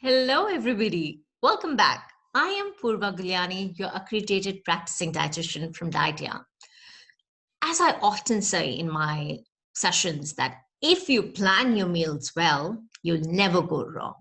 Hello, everybody. Welcome back. I am Purva Gulyani, your accredited practicing dietitian from Dietya. As I often say in my sessions, that if you plan your meals well, you'll never go wrong.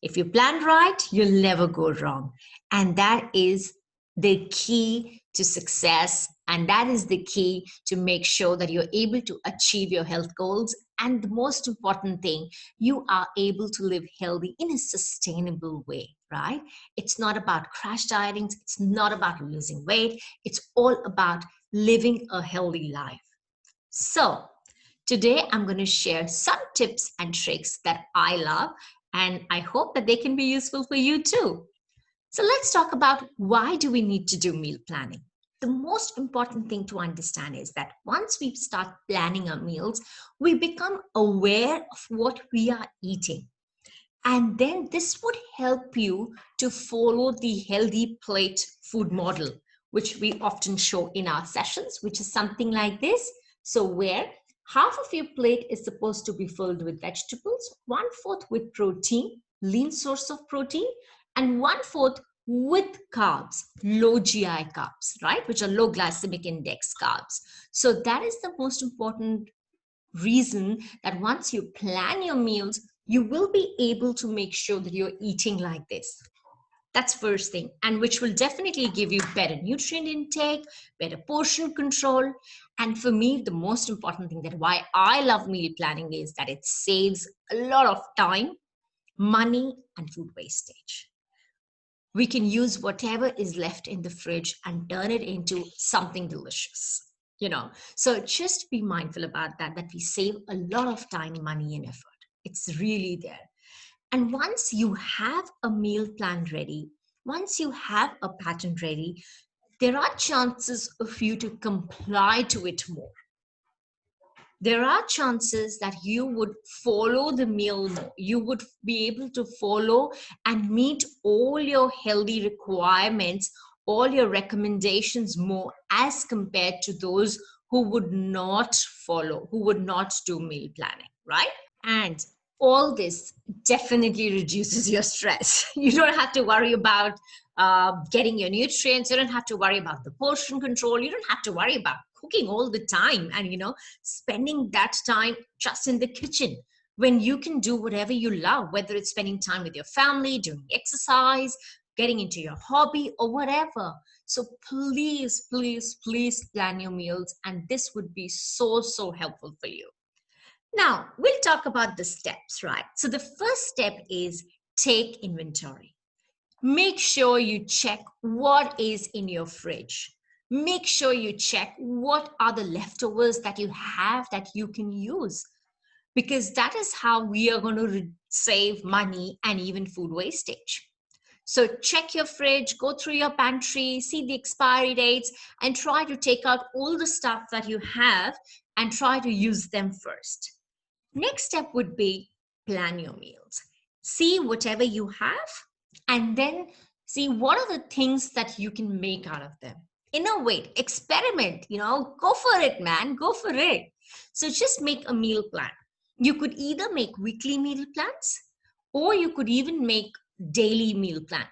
If you plan right, you'll never go wrong. And that is the key to success. And that is the key to make sure that you're able to achieve your health goals. And the most important thing, you are able to live healthy in a sustainable way, right? It's not about crash dieting. It's not about losing weight. It's all about living a healthy life. So, today I'm going to share some tips and tricks that I love, and I hope that they can be useful for you too. So, let's talk about why do we need to do meal planning. The most important thing to understand is that once we start planning our meals, we become aware of what we are eating. And then this would help you to follow the healthy plate food model, which we often show in our sessions, which is something like this. So where half of your plate is supposed to be filled with vegetables, 1/4 with protein, lean source of protein, and 1/4 with carbs, low GI carbs, right? Which are low glycemic index carbs. So that is the most important reason that once you plan your meals, you will be able to make sure that you're eating like this. That's first thing, and which will definitely give you better nutrient intake, better portion control. And for me, the most important thing that why I love meal planning is that it saves a lot of time, money, and food wastage. We can use whatever is left in the fridge and turn it into something delicious. So just be mindful about that we save a lot of time, money, and effort. It's really there. And once you have a meal plan ready, once you have a pattern ready, there are chances of you to comply to it more. There are chances that you would follow the meal more. You would be able to follow and meet all your healthy requirements, all your recommendations more as compared to those who would not follow, who would not do meal planning, right? And all this definitely reduces your stress. You don't have to worry about getting your nutrients. You don't have to worry about the portion control. You don't have to worry about cooking all the time and, spending that time just in the kitchen when you can do whatever you love, whether it's spending time with your family, doing exercise, getting into your hobby or whatever. So please, please, please plan your meals. And this would be so, so helpful for you. Now, we'll talk about the steps, right? So the first step is take inventory. Make sure you check what is in your fridge. Make sure you check what are the leftovers that you have that you can use, because that is how we are going to save money and even food wastage. So check your fridge, go through your pantry, see the expiry dates, and try to take out all the stuff that you have and try to use them first. Next step would be plan your meals. See whatever you have and then see what are the things that you can make out of them. Innovate, experiment, go for it, man, go for it. So just make a meal plan. You could either make weekly meal plans or you could even make daily meal plans,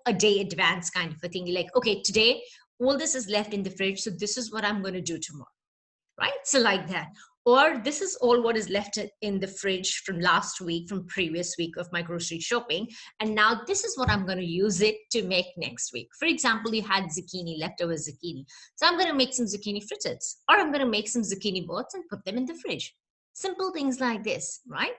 a day advance kind of a thing. Like, okay, today all this is left in the fridge, so this is what I'm going to do tomorrow. Right? So like that. Or this is all what is left in the fridge from last week, from previous week of my grocery shopping. And now this is what I'm going to use it to make next week. For example, you had zucchini, leftover zucchini. So I'm going to make some zucchini fritters, or I'm going to make some zucchini boats and put them in the fridge. Simple things like this, right?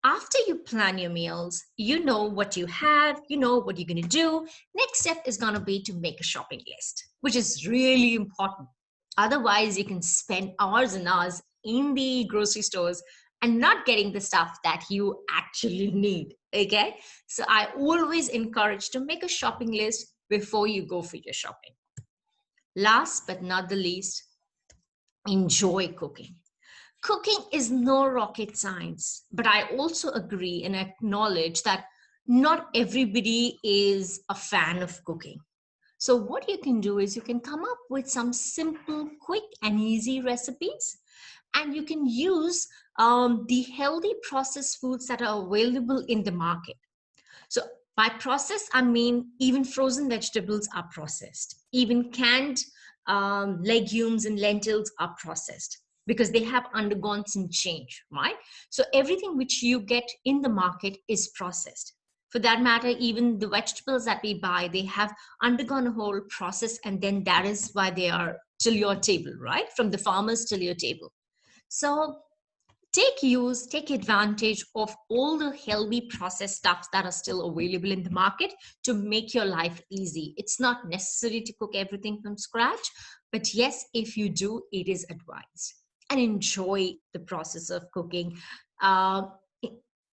After you plan your meals, you know what you have, you know what you're going to do. Next step is going to be to make a shopping list, which is really important. Otherwise, you can spend hours and hours in the grocery stores and not getting the stuff that you actually need. Okay. So I always encourage to make a shopping list before you go for your shopping. Last but not the least, enjoy cooking. Cooking is no rocket science, but I also agree and acknowledge that not everybody is a fan of cooking. So what you can do is you can come up with some simple, quick and easy recipes, and you can use the healthy processed foods that are available in the market. So by processed, I mean even frozen vegetables are processed. Even canned legumes and lentils are processed because they have undergone some change, right? So everything which you get in the market is processed. For that matter, even the vegetables that we buy, they have undergone a whole process, and then that is why they are till your table, right? From the farmers till your table. So take advantage of all the healthy processed stuffs that are still available in the market to make your life easy. It's not necessary to cook everything from scratch, but yes, if you do, it is advised. And enjoy the process of cooking. Uh,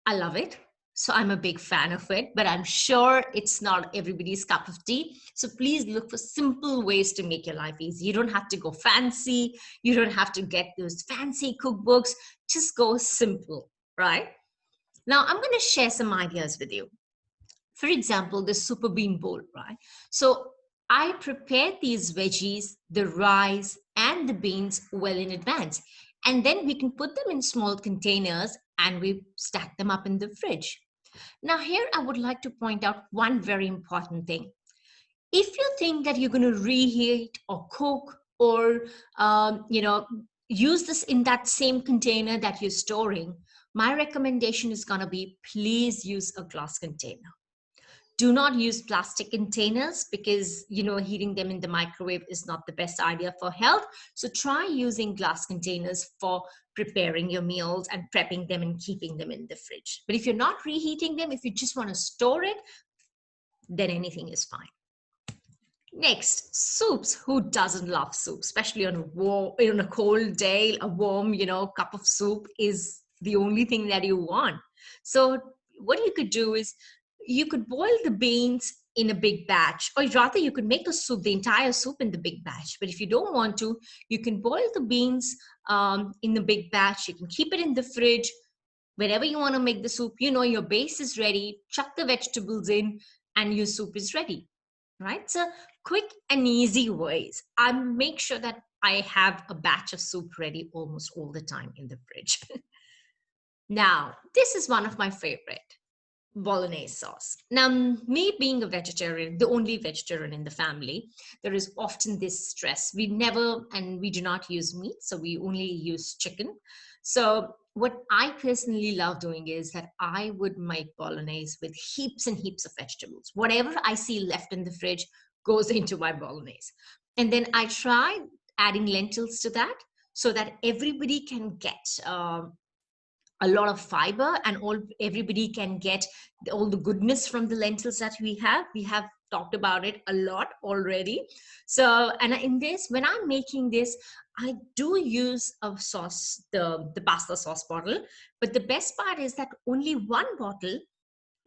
I love it. So I'm a big fan of it, but I'm sure it's not everybody's cup of tea. So please look for simple ways to make your life easy. You don't have to go fancy. You don't have to get those fancy cookbooks. Just go simple, right? Now I'm going to share some ideas with you. For example, the super bean bowl, right? So I prepared these veggies, the rice, and the beans well in advance. And then we can put them in small containers and we stack them up in the fridge. Now, here I would like to point out one very important thing. If you think that you're going to reheat or cook or, use this in that same container that you're storing, my recommendation is going to be please use a glass container. Do not use plastic containers because heating them in the microwave is not the best idea for health. So try using glass containers for preparing your meals and prepping them and keeping them in the fridge. But if you're not reheating them, if you just want to store it, then anything is fine. Next, soups. Who doesn't love soup? Especially on a cold day, a warm, cup of soup is the only thing that you want. So what you could do is you could boil the beans in a big batch, or rather you could make a soup, the entire soup in the big batch. But if you don't want to, you can boil the beans in the big batch. You can keep it in the fridge. Whenever you want to make the soup, your base is ready, chuck the vegetables in, and your soup is ready. Right? So quick and easy ways. I make sure that I have a batch of soup ready almost all the time in the fridge. Now, this is one of my favorite, Bolognese sauce. Now, me being a vegetarian, the only vegetarian in the family, there is often this stress. We do not use meat, so we only use chicken. So what I personally love doing is that I would make bolognese with heaps and heaps of vegetables. Whatever I see left in the fridge goes into my bolognese. And then I try adding lentils to that so that everybody can get a lot of fiber and everybody can get all the goodness from the lentils that we have. We have talked about it a lot already. So, and in this, when I'm making this, I do use a sauce, the pasta sauce bottle. But the best part is that only one bottle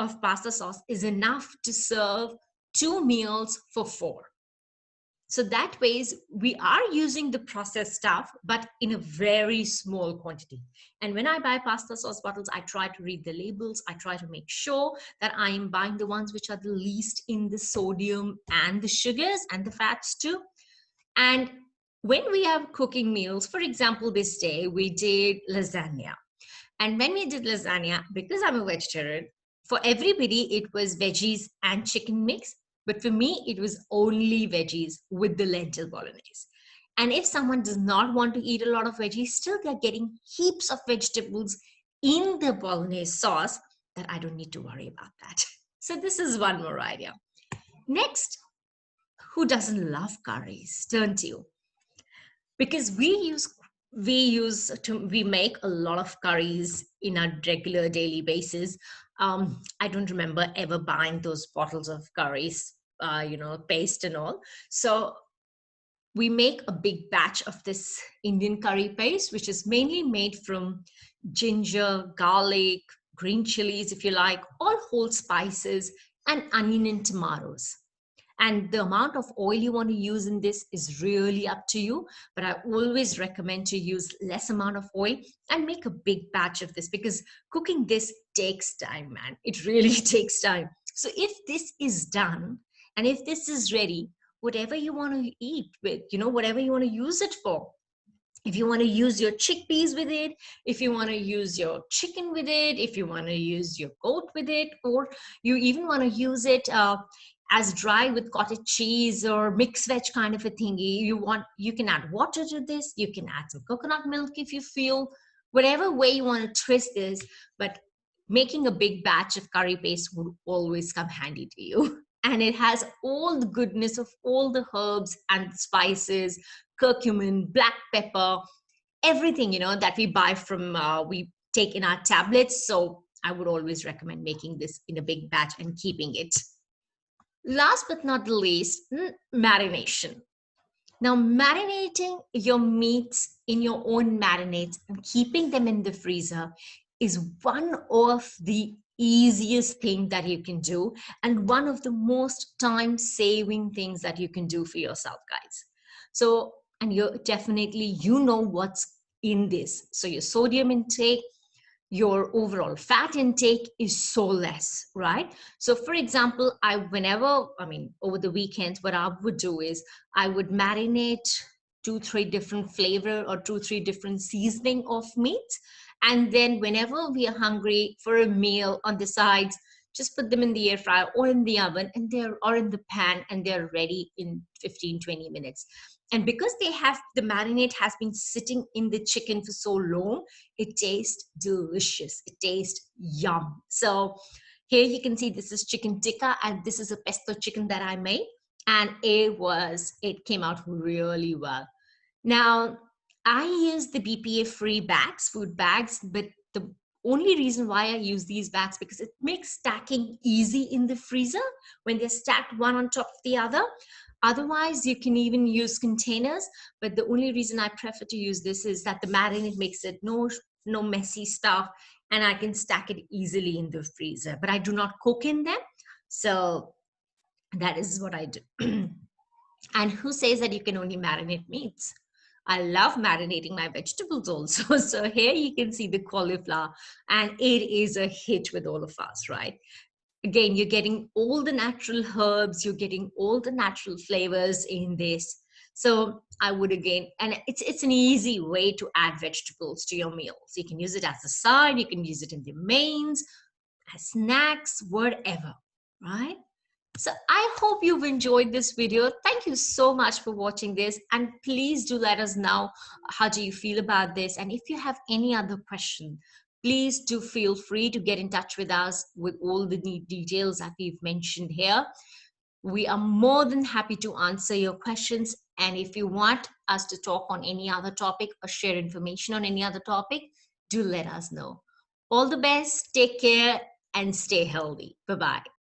of pasta sauce is enough to serve 2 meals for 4. So that ways we are using the processed stuff, but in a very small quantity. And when I buy pasta sauce bottles, I try to read the labels. I try to make sure that I am buying the ones which are the least in the sodium and the sugars and the fats too. And when we have cooking meals, for example, this day we did lasagna. And when we did lasagna, because I'm a vegetarian, for everybody it was veggies and chicken mix. But for me, it was only veggies with the lentil bolognese. And if someone does not want to eat a lot of veggies, still they're getting heaps of vegetables in the bolognese sauce that I don't need to worry about that. So this is one more idea. Next, who doesn't love curries, don't you? Because we make a lot of curries in our regular daily basis. I don't remember ever buying those bottles of curries, paste and all. So we make a big batch of this Indian curry paste, which is mainly made from ginger, garlic, green chilies, if you like, all whole spices, and onion and tomatoes. And the amount of oil you want to use in this is really up to you. But I always recommend to use less amount of oil and make a big batch of this, because cooking this takes time, man. It really takes time. So if this is done and if this is ready, whatever you want to eat with, whatever you want to use it for, If you want to use your chickpeas with it, if you want to use your chicken with it, if you want to use your goat with it, or you even want to use it as dry with cottage cheese or mixed veg kind of a thingy, you can add water to this, you can add some coconut milk if you feel, whatever way you want to twist this. But making a big batch of curry paste would always come handy to you. And it has all the goodness of all the herbs and spices, curcumin, black pepper, everything, that we buy from, we take in our tablets. So I would always recommend making this in a big batch and keeping it. Last but not the least, marination. Now, marinating your meats in your own marinades and keeping them in the freezer is one of the easiest thing that you can do, and one of the most time-saving things that you can do for yourself, guys. So, and you know what's in this. So your sodium intake, your overall fat intake is so less, right? So for example, over the weekends, what I would do is I would marinate 2-3 different flavor or 2-3 different seasoning of meat. And then whenever we are hungry for a meal on the sides, just put them in the air fryer or in the oven, and or in the pan, and they're ready in 15-20 minutes. And because the marinade has been sitting in the chicken for so long, it tastes delicious. It tastes yum. So here you can see this is chicken tikka, and this is a pesto chicken that I made, and it came out really well. Now, I use the BPA-free bags, food bags, but the only reason why I use these bags because it makes stacking easy in the freezer when they're stacked one on top of the other. Otherwise, you can even use containers, but the only reason I prefer to use this is that the marinade makes it no messy stuff, and I can stack it easily in the freezer. But I do not cook in them, so that is what I do. And who says that you can only marinate meats? I love marinating my vegetables also. So here you can see the cauliflower, and it is a hit with all of us, right? Again, you're getting all the natural herbs, you're getting all the natural flavors in this. So I would and it's an easy way to add vegetables to your meals. You can use it as a side, you can use it in the mains, as snacks, whatever, right? So I hope you've enjoyed this video. Thank you so much for watching this. And please do let us know how do you feel about this. And if you have any other question, please do feel free to get in touch with us with all the details that we've mentioned here. We are more than happy to answer your questions. And if you want us to talk on any other topic or share information on any other topic, do let us know. All the best, take care, and stay healthy. Bye-bye.